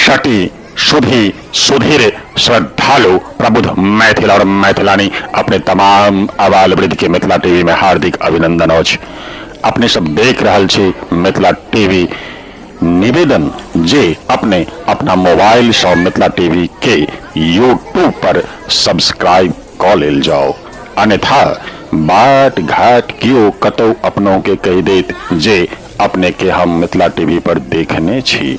शटी सुधी सुधीर श्रद्धालु प्रबुद्ध मैथिल और मैथिलानी अपने तमाम आबाल वृद्ध के मिथिला टीवी में हार्दिक अभिनंदन अछि। अपने सब देख रहल छी मिथिला टीवी। निवेदन जे अपने अपना मोबाइल से मिथिला टीवी के यूट्यूब पर सब्सक्राइब क लेल जाओ, अन्यथा बाट घाट क्यों कतौ अपनों के कह देत जे अपने के हम मिथिला टीवी पर देखने छी,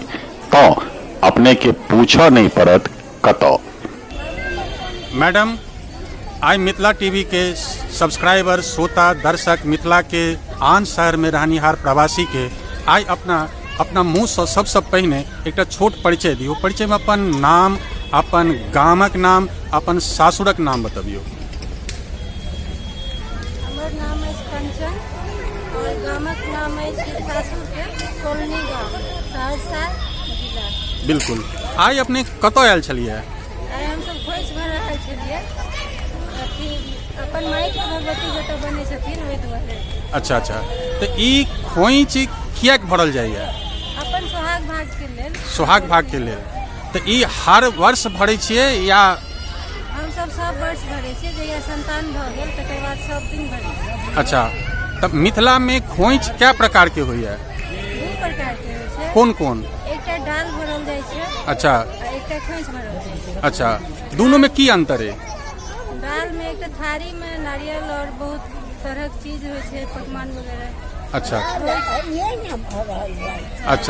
तो अपने के पूछा नहीं पड़त कतो। मैडम, आई मिथिला टीवी के सब्सक्राइबर श्रोता दर्शक मिथिला के आन शहर में रहनिहार प्रवासी के आई अपना मुँह से सबसे पहले एक छोट परिचय दियो। परिचय में अपन नाम, अपन गामक नाम, अपन सासुरक नाम बतबियो। हमर नाम है कंचन और गामक नाम है सासुर के कोलनी गाँव, सहरसा जिला। बिल्कुल। आई अपने कतो आयल छलिए? आइ हम सब खोज भर आयल छलिए, अपन माई के भगवती जतऽ बने छथिन ओहि दुआरे। अच्छा, तो ई खोइच किया भरल जाइए? अपन सोहाग भाग के लेल। सोहाग भाग के लेल। तो ई हर वर्ष भरे छिए या? हम सब वर्ष भरे छिए, जहिया संतान भ गेल तकर बाद सब दिन भरे। अच्छा, तब मिथिला में खोइच क्या प्रकार के होइए? दू प्रकार के होइ छै। कौन कौन? एकटा डाल भरल जाइ छै। अच्छा। एकटा खोइच भरल जाइ छै। अच्छा, दोनों में की अंतर है? दाल में एक थारी में नारियल और बहुत तरह की चीज होइ छै, पकवान वगैरह। अच्छा अच्छा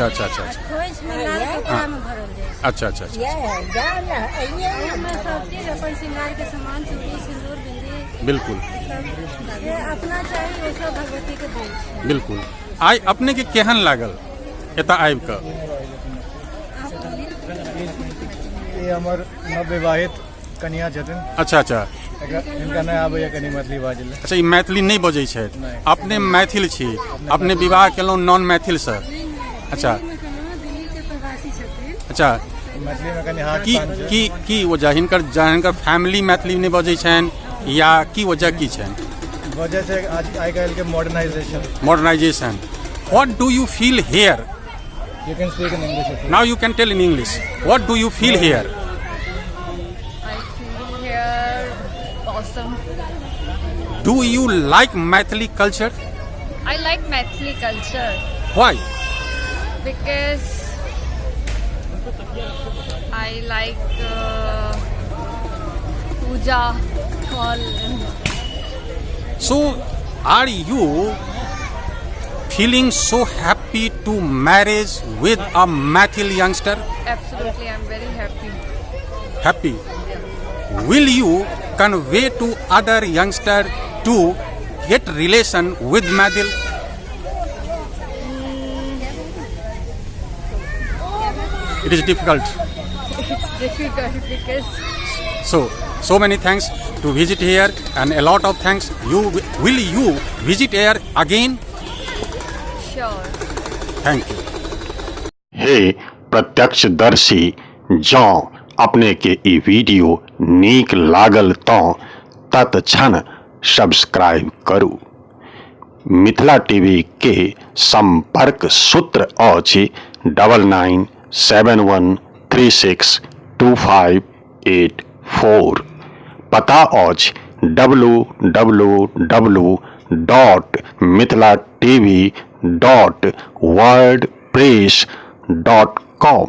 अच्छा अच्छा। खोइच में लाल कपड़ा में भरल जाइ छै। अच्छा अच्छा अच्छा। में सब चीज अपन श्रृंगार के सामान, चूड़ी, सिंदूर, बिंदी, बिल्कुल ये अपना चाहिए वो सब भगवती के दै छै। बिल्कुल। आई अपने के केहन लागल एता आबि क? ये हमर नवविवाहित कन्या छथिन। अच्छा अच्छा। इनका नहीं आबैया कनी मैथिली बाजल। अच्छा, ई मैथिली नहीं बजै छै? अपने मैथिल छी, अपने विवाह केलहुँ नॉन मैथिल से? अच्छा दिल्ली के प्रवासी छथिन। अच्छा। मैथिली में कनी हाथ की वजह हिनकर फैमिली मैथिली नहीं बजै छनि या की वजह की छनि? वजह से आज आइ काल्हि के modernisation. What do you feel here? You can speak in English. Now you can tell in English. What do you feel here? I feel here awesome. Do you like Maithili culture? I like Maithili culture Why? because I like puja, hall. So, are you feeling so happy to marriage with a Maithili youngster? Absolutely, I'm very happy. Happy. Will you convey to other youngster to get relation with Maithil? It is difficult. It's difficult because So many thanks to visit here and a lot of thanks. Will you visit here again? sure. Thank you. हे प्रत्यक्षदर्शी, जँ अपने के ई video नीक लागल तो तत्क्षण subscribe करू। Mithila TV के संपर्क सूत्र अछि 9971362584। पता अछि www.mithilatv.wordpress.com।